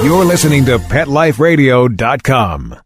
You're listening to PetLifeRadio.com.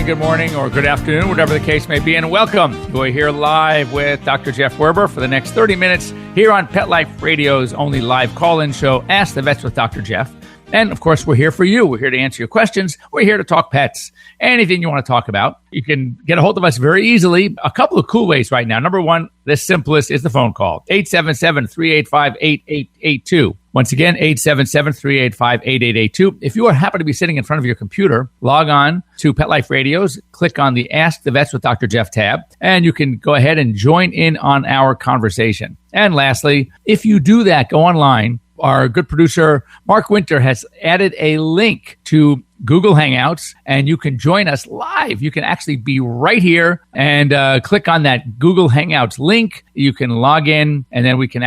Good morning, or good afternoon, whatever the case may be, and welcome. We're here live with Dr. Jeff Werber for the next 30 minutes here on Pet Life Radio's only live call-in show, Ask the Vets with Dr. Jeff. And, of course, we're here for you. We're here to answer your questions. We're here to talk pets. Anything you want to talk about. You can get a hold of us very easily. A couple of cool ways right now. Number one, the simplest is the phone call. 877-385-8882. Once again, 877-385-8882. If you happen to be sitting in front of your computer, log on to Pet Life Radios, click on the Ask the Vets with Dr. Jeff tab, and you can go ahead and join in on our conversation. And lastly, if you do that, go online. Our good producer, Mark Winter, has added a link to Google Hangouts, and you can join us live. You can actually be right here and click on that Google Hangouts link. You can log in, and then we can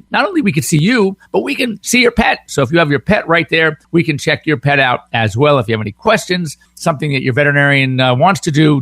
not only we can see you, but we can see your pet. So if you have your pet right there, we can check your pet out as well. If you have any questions, something that your veterinarian wants to do,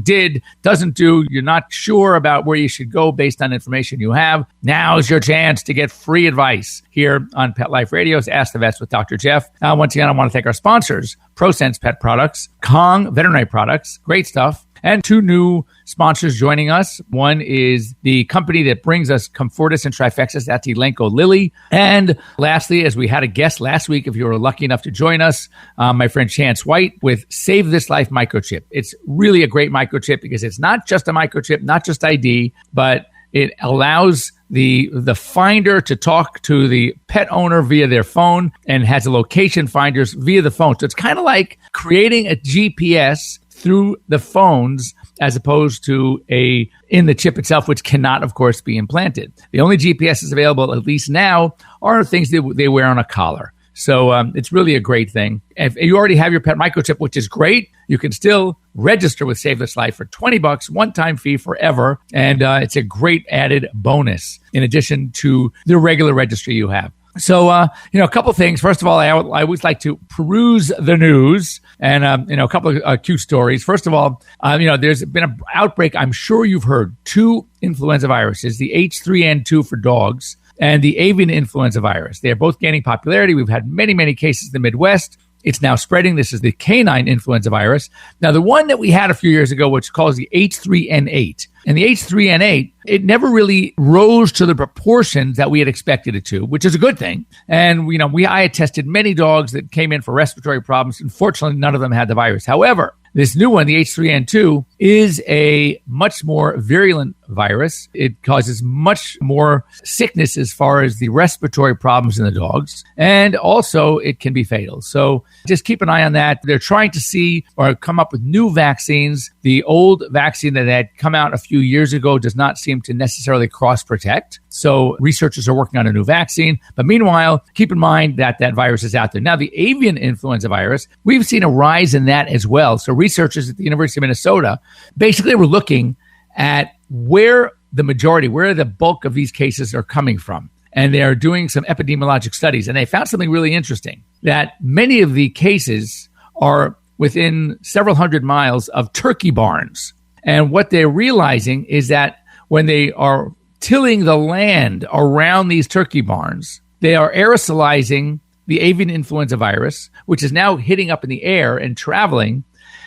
doesn't do, you're not sure about where you should go based on information you have, now's your chance to get free advice here on Pet Life Radio's Ask the Vets with Dr. Jeff. Once again, I want to thank our sponsors, Prosense Pet Products, Kong Veterinary Products, great stuff, and two new sponsors joining us. One is the company that brings us Comfortus and Trifexis, that's Elanco Lilly. And lastly, as we had a guest last week, if you were lucky enough to join us, my friend Chance White with Save This Life microchip. It's really a great microchip because it's not just a microchip, not just ID, but it allows the finder to talk to the pet owner via their phone and has a location finders via the phone. So it's kind of like creating a GPS through the phones as opposed to in the chip itself, which cannot, of course, be implanted. The only GPSs available, at least now, are things that they wear on a collar. So it's really a great thing. If you already have your pet microchip, which is great, you can still register with Save This Life for $20, one-time fee forever. And it's a great added bonus in addition to the regular registry you have. So, a couple things. First of all, I always like to peruse the news and, a couple of cute stories. First of all, there's been an outbreak. I'm sure you've heard 2 influenza viruses, the H3N2 for dogs and the avian influenza virus. They are both gaining popularity. We've had many, many cases in the Midwest. It's now spreading. This is the canine influenza virus. Now, the one that we had a few years ago, which is called the H3N8, and the H3N8, it never really rose to the proportions that we had expected it to, which is a good thing. And, I had tested many dogs that came in for respiratory problems. Unfortunately, none of them had the virus. However, this new one, the H3N2, is a much more virulent virus. It causes much more sickness as far as the respiratory problems in the dogs. And also, it can be fatal. So just keep an eye on that. They're trying to see or come up with new vaccines. The old vaccine that had come out a few years ago does not seem to necessarily cross-protect. So researchers are working on a new vaccine. But meanwhile, keep in mind that virus is out there. Now, the avian influenza virus, we've seen a rise in that as well. So researchers at the University of Minnesota basically were looking at where the bulk of these cases are coming from. And they are doing some epidemiologic studies. And they found something really interesting, that many of the cases are within several hundred miles of turkey barns. And what they're realizing is that when they are tilling the land around these turkey barns, they are aerosolizing the avian influenza virus, which is now hitting up in the air and traveling.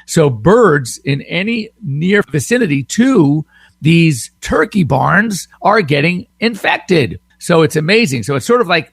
So birds in any near vicinity to these turkey barns are getting infected. So it's amazing. So it's sort of like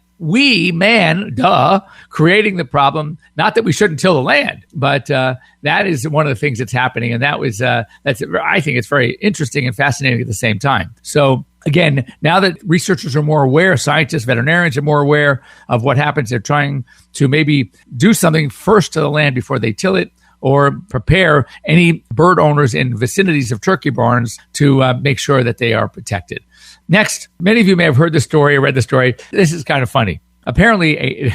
creating the problem. Not that we shouldn't till the land, but that is one of the things that's happening. And I think it's very interesting and fascinating at the same time. So again, now that researchers are more aware, scientists, veterinarians are more aware of what happens, they're trying to maybe do something first to the land before they till it, or prepare any bird owners in vicinities of turkey barns to make sure that they are protected. Next, many of you may have heard the story or read the story. This is kind of funny. Apparently,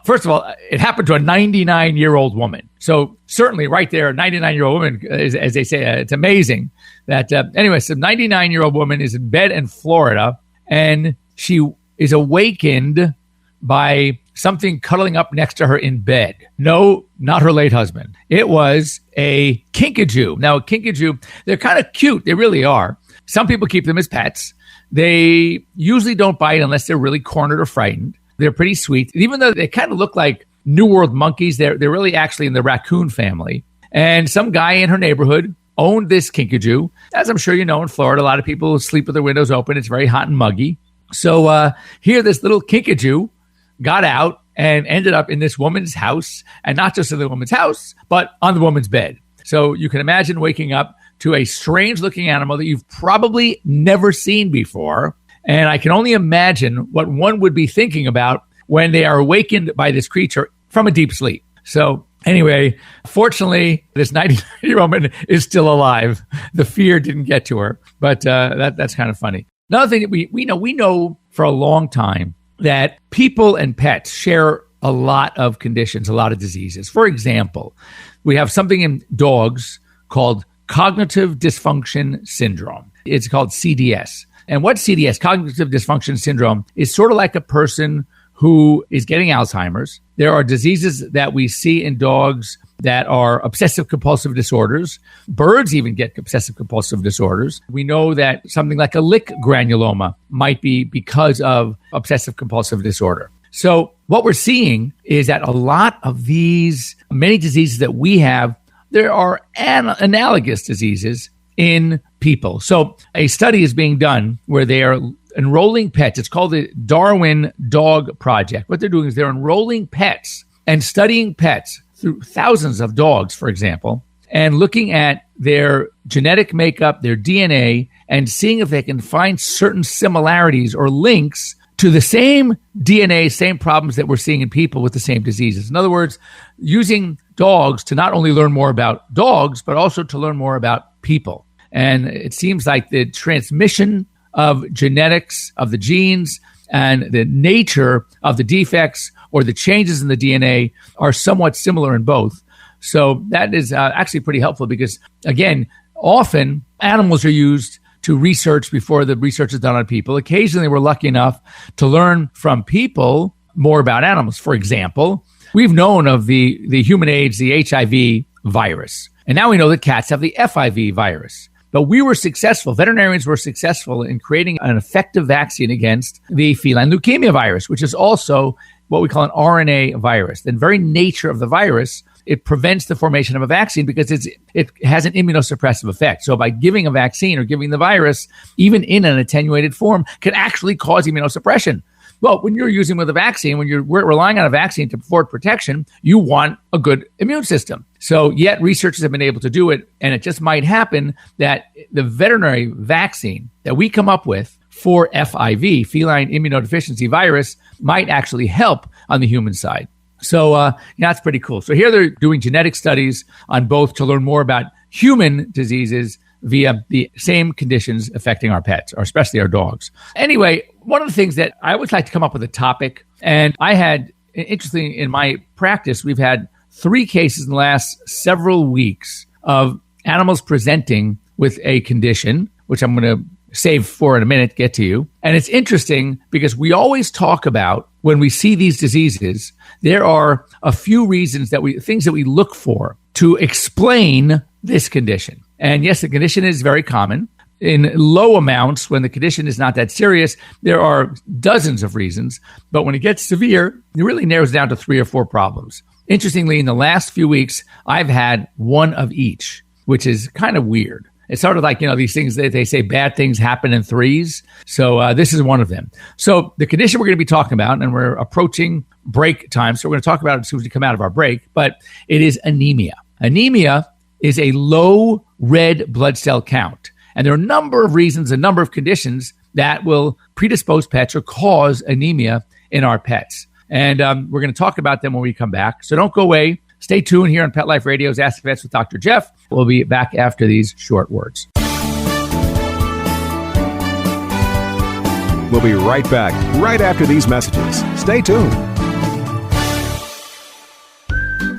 first of all, it happened to a 99-year-old woman. So certainly right there, a 99-year-old woman, as they say, it's amazing that, so 99-year-old woman is in bed in Florida, and she is awakened by something cuddling up next to her in bed. No, not her late husband. It was a kinkajou. Now, a kinkajou, they're kind of cute. They really are. Some people keep them as pets. They usually don't bite unless they're really cornered or frightened. They're pretty sweet. Even though they kind of look like New World monkeys, they're really actually in the raccoon family. And some guy in her neighborhood owned this kinkajou. As I'm sure you know, in Florida, a lot of people sleep with their windows open. It's very hot and muggy. So here, this little kinkajou got out and ended up in this woman's house, and not just in the woman's house, but on the woman's bed. So you can imagine waking up to a strange-looking animal that you've probably never seen before. And I can only imagine what one would be thinking about when they are awakened by this creature from a deep sleep. So anyway, fortunately, this 99-year-old woman is still alive. The fear didn't get to her, but that's kind of funny. Another thing that we know for a long time that people and pets share a lot of conditions, a lot of diseases. For example, we have something in dogs called cognitive dysfunction syndrome. It's called CDS. And what CDS, cognitive dysfunction syndrome, is sort of like a person who is getting Alzheimer's. There are diseases that we see in dogs that are obsessive compulsive disorders. Birds even get obsessive compulsive disorders. We know that something like a lick granuloma might be because of obsessive compulsive disorder. So what we're seeing is that a lot of these, many diseases that we have, there are analogous diseases in people. So a study is being done where they are enrolling pets. It's called the Darwin Dog Project. What they're doing is they're enrolling pets and studying pets through thousands of dogs, for example, and looking at their genetic makeup, their DNA, and seeing if they can find certain similarities or links to the same DNA, same problems that we're seeing in people with the same diseases. In other words, using dogs to not only learn more about dogs, but also to learn more about people. And it seems like the transmission of genetics, of the genes, and the nature of the defects or the changes in the DNA are somewhat similar in both. So that is actually pretty helpful because, again, often animals are used to research before the research is done on people. Occasionally, we're lucky enough to learn from people more about animals. For example, we've known of the human AIDS, the HIV virus. And now we know that cats have the FIV virus. But we were successful, veterinarians were successful in creating an effective vaccine against the feline leukemia virus, which is also what we call an RNA virus. The very nature of the virus, it prevents the formation of a vaccine because it has an immunosuppressive effect. So by giving a vaccine or giving the virus, even in an attenuated form, can actually cause immunosuppression. Well, when you're using with a vaccine, when you're relying on a vaccine to afford protection, you want a good immune system. So yet researchers have been able to do it, and it just might happen that the veterinary vaccine that we come up with for FIV, feline immunodeficiency virus, might actually help on the human side. So that's pretty cool. So here they're doing genetic studies on both to learn more about human diseases via the same conditions affecting our pets, or especially our dogs. Anyway, one of the things that I always like to come up with a topic, and I had, interestingly, in my practice, we've had 3 cases in the last several weeks of animals presenting with a condition, which I'm going to save for in a minute, get to you. And it's interesting because we always talk about when we see these diseases, there are a few reasons things that we look for to explain this condition. And yes, the condition is very common. In low amounts, when the condition is not that serious, there are dozens of reasons. But when it gets severe, it really narrows down to 3 or 4 problems. Interestingly, in the last few weeks, I've had one of each, which is kind of weird. It's sort of like, these things that they say bad things happen in threes. So this is one of them. So the condition we're going to be talking about, and we're approaching break time, so we're going to talk about it as soon as we come out of our break, but it is anemia. Anemia is a low red blood cell count. And there are a number of reasons, a number of conditions that will predispose pets or cause anemia in our pets. And we're going to talk about them when we come back. So don't go away. Stay tuned here on Pet Life Radio's Ask Vets with Dr. Jeff. We'll be back after these short words. We'll be right back, right after these messages. Stay tuned.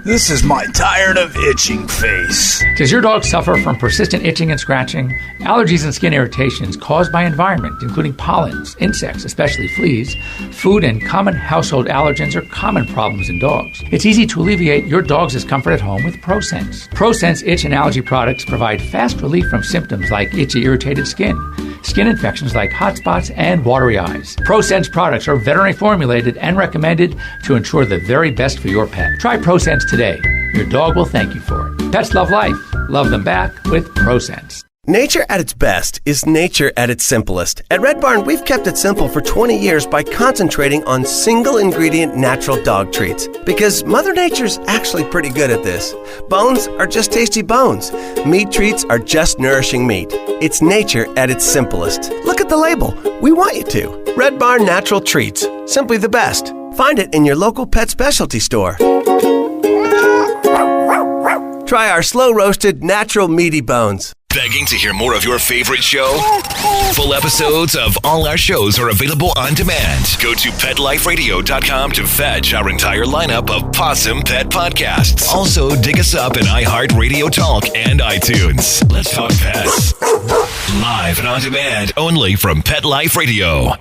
This is my tired of itching face. Does your dog suffer from persistent itching and scratching? Allergies and skin irritations caused by environment, including pollens, insects, especially fleas, food, and common household allergens are common problems in dogs. It's easy to alleviate your dog's discomfort at home with Prosense. Prosense itch and allergy products provide fast relief from symptoms like itchy, irritated skin, skin infections like hot spots, and watery eyes. Prosense products are veterinary formulated and recommended to ensure the very best for your pet. Try Prosense today. Your dog will thank you for it. Pets love life. Love them back with Prosense. Nature at its best is nature at its simplest. At Red Barn, we've kept it simple for 20 years by concentrating on single-ingredient natural dog treats. Because Mother Nature's actually pretty good at this. Bones are just tasty bones. Meat treats are just nourishing meat. It's nature at its simplest. Look at the label. We want you to. Red Barn Natural Treats. Simply the best. Find it in your local pet specialty store. Try our slow-roasted, natural meaty bones. Begging to hear more of your favorite show? Full episodes of all our shows are available on demand. Go to PetLifeRadio.com to fetch our entire lineup of Possum Pet podcasts. Also, dig us up in iHeartRadio Talk and iTunes. Let's talk pets. Live and on demand only from Pet Life Radio.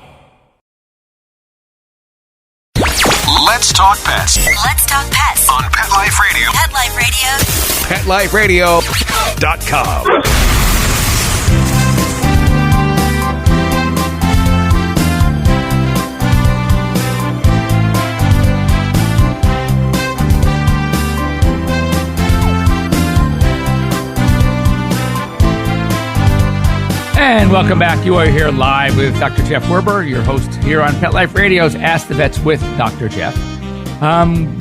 Let's talk pets. Let's talk pets On Pet Life Radio. Pet Life Radio. PetLifeRadio.com. And welcome back. You are here live with Dr. Jeff Werber, your host here on Pet Life Radio's Ask the Vets with Dr. Jeff.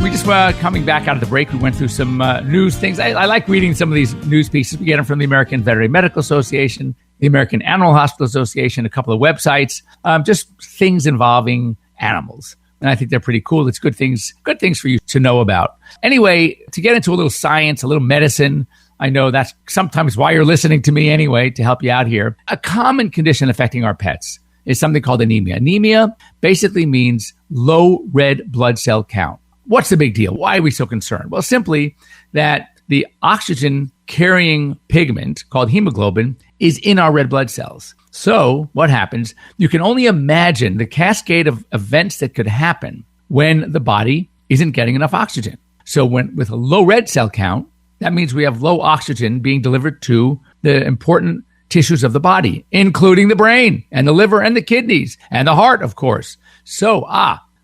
We just were coming back out of the break. We went through some news things. I like reading some of these news pieces. We get them from the American Veterinary Medical Association, the American Animal Hospital Association, a couple of websites, just things involving animals. And I think they're pretty cool. It's good things for you to know about. Anyway, to get into a little science, a little medicine, I know that's sometimes why you're listening to me anyway, to help you out here. A common condition affecting our pets is something called anemia. Anemia basically means low red blood cell count. What's the big deal? Why are we so concerned? Well, simply that the oxygen carrying pigment called hemoglobin is in our red blood cells. So what happens? You can only imagine the cascade of events that could happen when the body isn't getting enough oxygen. So with a low red cell count, that means we have low oxygen being delivered to the important tissues of the body, including the brain and the liver and the kidneys and the heart, of course. So,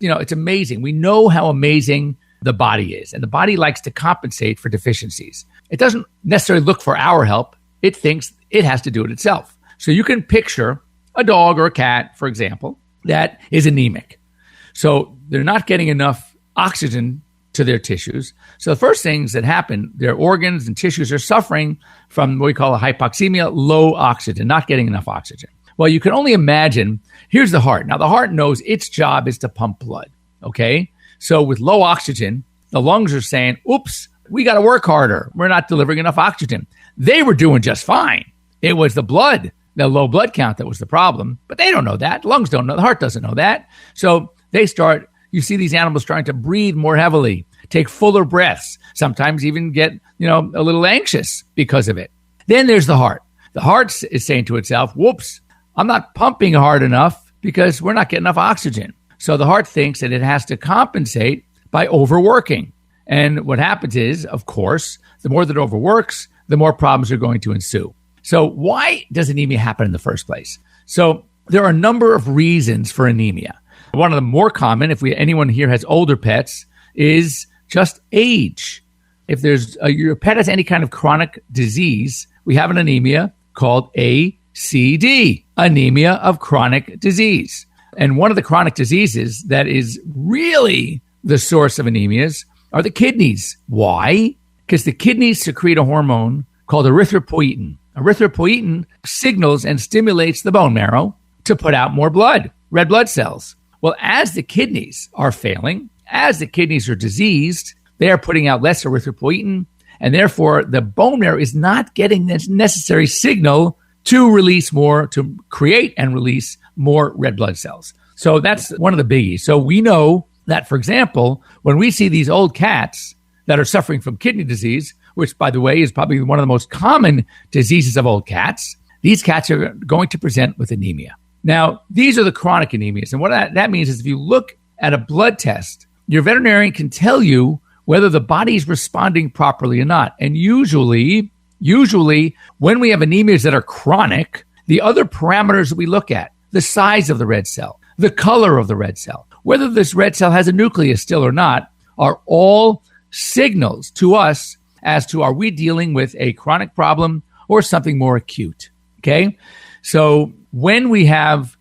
it's amazing. We know how amazing the body is, and the body likes to compensate for deficiencies. It doesn't necessarily look for our help. It thinks it has to do it itself. So you can picture a dog or a cat, for example, that is anemic. So they're not getting enough oxygen to their tissues. So the first things that happen, their organs and tissues are suffering from what we call a hypoxemia, low oxygen, not getting enough oxygen. Well, you can only imagine, here's the heart. Now, the heart knows its job is to pump blood, okay? So with low oxygen, the lungs are saying, oops, we got to work harder. We're not delivering enough oxygen. They were doing just fine. It was the blood, the low blood count that was the problem, but they don't know that. Lungs don't know, the heart doesn't know that. So you see these animals trying to breathe more heavily, take fuller breaths, sometimes even get, a little anxious because of it. Then there's the heart. The heart is saying to itself, whoops, I'm not pumping hard enough because we're not getting enough oxygen. So the heart thinks that it has to compensate by overworking. And what happens is, of course, the more that it overworks, the more problems are going to ensue. So why does anemia happen in the first place? So there are a number of reasons for anemia. One of the more common, if anyone here has older pets, is just age. If your pet has any kind of chronic disease, we have an anemia called ACD, anemia of chronic disease. And one of the chronic diseases that is really the source of anemias are the kidneys. Why? Because the kidneys secrete a hormone called erythropoietin. Erythropoietin signals and stimulates the bone marrow to put out more blood, red blood cells. Well, as the kidneys are failing, as the kidneys are diseased, they are putting out less erythropoietin, and therefore the bone marrow is not getting this necessary signal to create and release more red blood cells. So that's one of the biggies. So we know that, for example, when we see these old cats that are suffering from kidney disease, which, by the way, is probably one of the most common diseases of old cats, these cats are going to present with anemia. Now, these are the chronic anemias. And what that means is if you look at a blood test, your veterinarian can tell you whether the body's responding properly or not. And usually, when we have anemias that are chronic, the other parameters that we look at, the size of the red cell, the color of the red cell, whether this red cell has a nucleus still or not, are all signals to us as to are we dealing with a chronic problem or something more acute. Okay? So when we have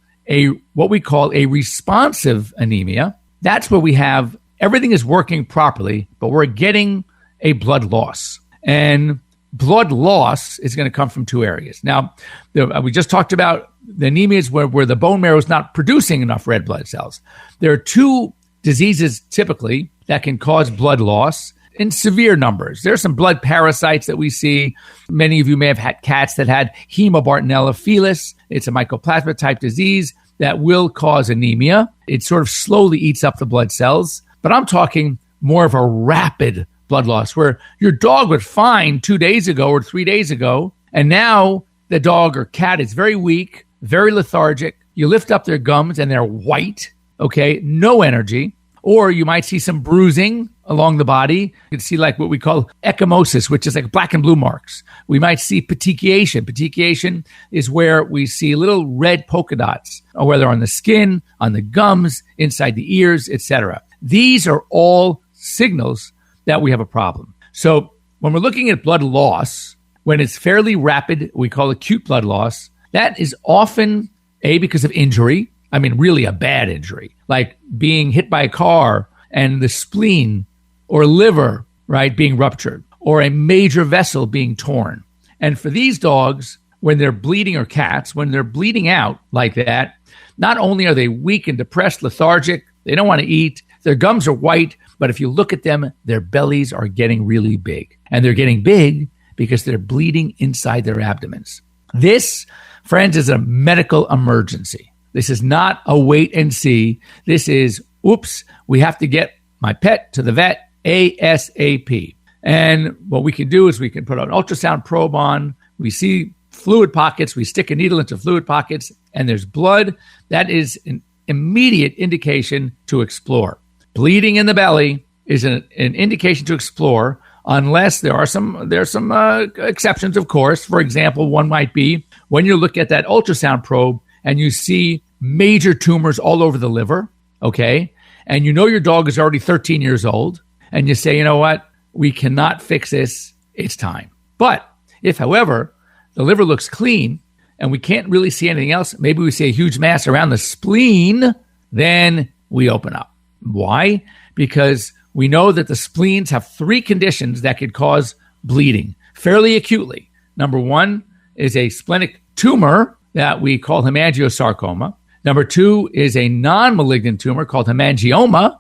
what we call a responsive anemia, that's where we have everything is working properly, but we're getting a blood loss. And blood loss is going to come from two areas. Now, we just talked about the anemias where the bone marrow is not producing enough red blood cells. There are two diseases typically that can cause blood loss in severe numbers. There are some blood parasites that we see. Many of you may have had cats that had Hemobartonella felis. It's a mycoplasma type disease that will cause anemia. It sort of slowly eats up the blood cells. But I'm talking more of a rapid blood loss where your dog was fine 2 days ago or 3 days ago, and now the dog or cat is very weak, very lethargic. You lift up their gums and they're white, okay, no energy. Or you might see some bruising along the body. You can see like what we call ecchymosis, which is like black and blue marks. We might see petechiation. Petechiation is where we see little red polka dots, or whether on the skin, on the gums, inside the ears, etc. These are all signals that we have a problem. So when we're looking at blood loss, when it's fairly rapid, we call acute blood loss, that is often because of injury. I mean, really a bad injury, like being hit by a car and the spleen or liver, right, being ruptured, or a major vessel being torn. And for these dogs, when they're bleeding, or cats, when they're bleeding out like that, not only are they weak and depressed, lethargic, they don't want to eat, their gums are white, but if you look at them, their bellies are getting really big. And they're getting big because they're bleeding inside their abdomens. This, friends, is a medical emergency. This is not a wait and see. This is, oops, we have to get my pet to the vet ASAP. And what we can do is we can put an ultrasound probe on. We see fluid pockets. We stick a needle into fluid pockets, and there's blood. That is an immediate indication to explore. Bleeding in the belly is an indication to explore, unless there's some exceptions, of course. For example, one might be when you look at that ultrasound probe and you see major tumors all over the liver, okay? And you know your dog is already 13 years old, and you say, you know what? We cannot fix this. It's time. But if, however, the liver looks clean and we can't really see anything else, maybe we see a huge mass around the spleen, then we open up. Why? Because we know that the spleens have three conditions that could cause bleeding fairly acutely. Number one is a splenic tumor that we call hemangiosarcoma. Number two is a non-malignant tumor called hemangioma.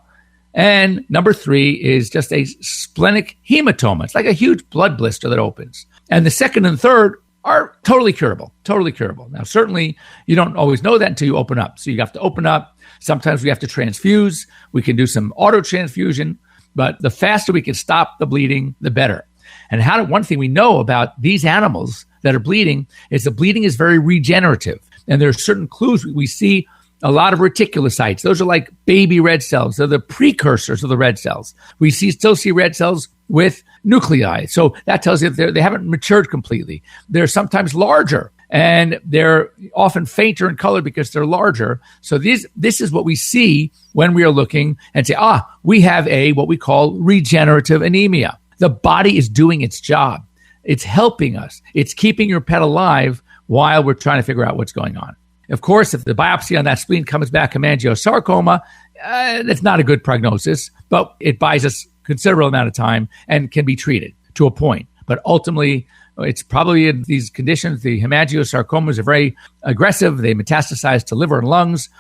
And number three is just a splenic hematoma. It's like a huge blood blister that opens. And the second and third are totally curable. Now, certainly you don't always know that until you open up. So you have to open up. Sometimes we have to transfuse. We can do some auto transfusion, but the faster we can stop the bleeding, the better. And one thing we know about these animals that are bleeding is the bleeding is very regenerative. And there are certain clues. We see a lot of reticulocytes. Those are like baby red cells. They're the precursors of the red cells. We still see red cells with nuclei. So that tells you that they haven't matured completely. They're sometimes larger, and they're often fainter in color because they're larger. So this is what we see when we are looking and say, we have what we call regenerative anemia. The body is doing its job. It's helping us. It's keeping your pet alive while we're trying to figure out what's going on. Of course, if the biopsy on that spleen comes back hemangiosarcoma, that's not a good prognosis, but it buys us a considerable amount of time and can be treated to a point. But ultimately, it's probably in these conditions, the hemangiosarcomas are very aggressive. They metastasize to liver and lungs.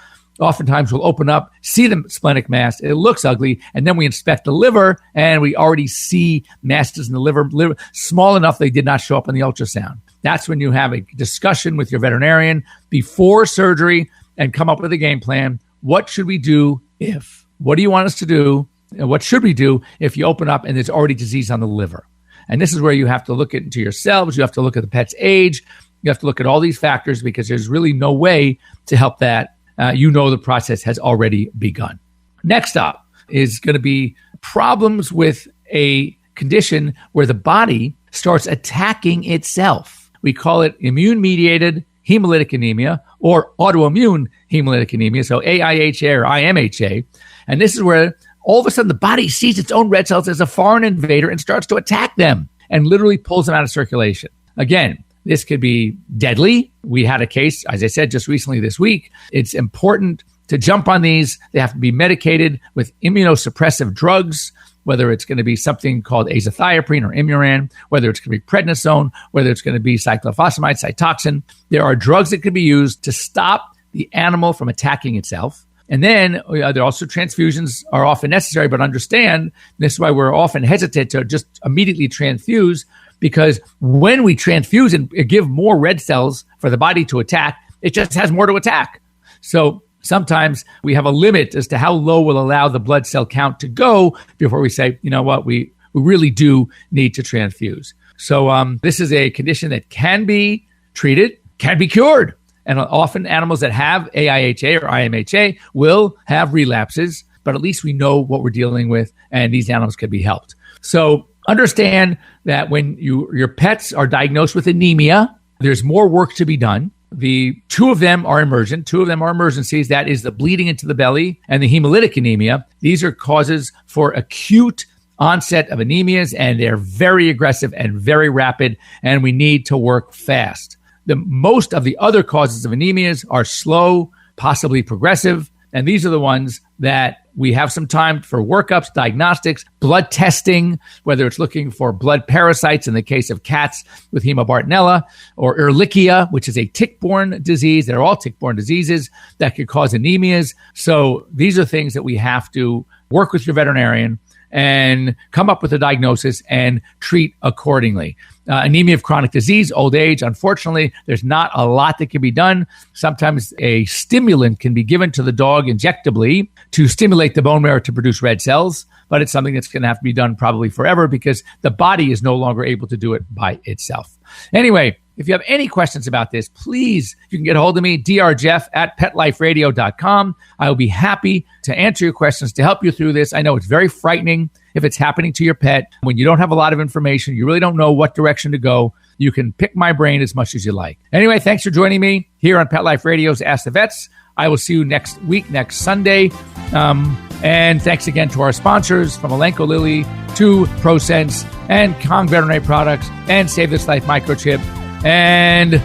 Oftentimes we'll open up, see the splenic mass, it looks ugly, and then we inspect the liver, and we already see masses in the liver small enough they did not show up on the ultrasound. That's when you have a discussion with your veterinarian before surgery and come up with a game plan. What should we do if? What do you want us to do? what should we do if you open up and there's already disease on the liver? And this is where you have to look into yourselves. You have to look at the pet's age. You have to look at all these factors because there's really no way to help that. The process has already begun. Next up is going to be problems with a condition where the body starts attacking itself. We call it immune-mediated hemolytic anemia or autoimmune hemolytic anemia, so AIHA or IMHA. And this is where all of a sudden the body sees its own red cells as a foreign invader and starts to attack them and literally pulls them out of circulation. Again, this could be deadly. We had a case, as I said, just recently this week. It's important to jump on these. They have to be medicated with immunosuppressive drugs, whether it's going to be something called azathioprine or Imuran, whether it's going to be prednisone, whether it's going to be cyclophosphamide, Cytoxan. There are drugs that can be used to stop the animal from attacking itself. And then there are also transfusions are often necessary, but understand this is why we're often hesitant to just immediately transfuse, because when we transfuse and give more red cells for the body to attack, it just has more to attack. So sometimes we have a limit as to how low we'll allow the blood cell count to go before we say, you know what, we really do need to transfuse. So this is a condition that can be treated, can be cured. And often animals that have AIHA or IMHA will have relapses, but at least we know what we're dealing with, and these animals can be helped. So understand that when your pets are diagnosed with anemia, there's more work to be done. The two of them are emergent. Two of them are emergencies. That is the bleeding into the belly and the hemolytic anemia. These are causes for acute onset of anemias, and they're very aggressive and very rapid, and we need to work fast. The most of the other causes of anemias are slow, possibly progressive, and these are the ones that we have some time for workups, diagnostics, blood testing, whether it's looking for blood parasites in the case of cats with Hemobartonella, or Ehrlichia, which is a tick-borne disease. They're all tick-borne diseases that could cause anemias. So these are things that we have to work with your veterinarian and come up with a diagnosis and treat accordingly. Anemia of chronic disease, old age, unfortunately, there's not a lot that can be done. Sometimes a stimulant can be given to the dog injectably to stimulate the bone marrow to produce red cells, but it's something that's going to have to be done probably forever because the body is no longer able to do it by itself. Anyway, if you have any questions about this, please, you can get a hold of me, drjeff@petliferadio.com. I will be happy to answer your questions, to help you through this. I know it's very frightening if it's happening to your pet. When you don't have a lot of information, you really don't know what direction to go, you can pick my brain as much as you like. Anyway, thanks for joining me here on Pet Life Radio's Ask the Vets. I will see you next week, next Sunday. And thanks again to our sponsors, from Elanco Lilly to Prosense and Kong Veterinary Products and Save This Life Microchip. And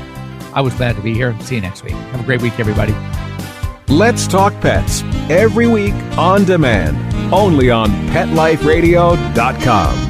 I was glad to be here. See you next week. Have a great week, everybody. Let's Talk Pets, every week on demand, only on PetLifeRadio.com.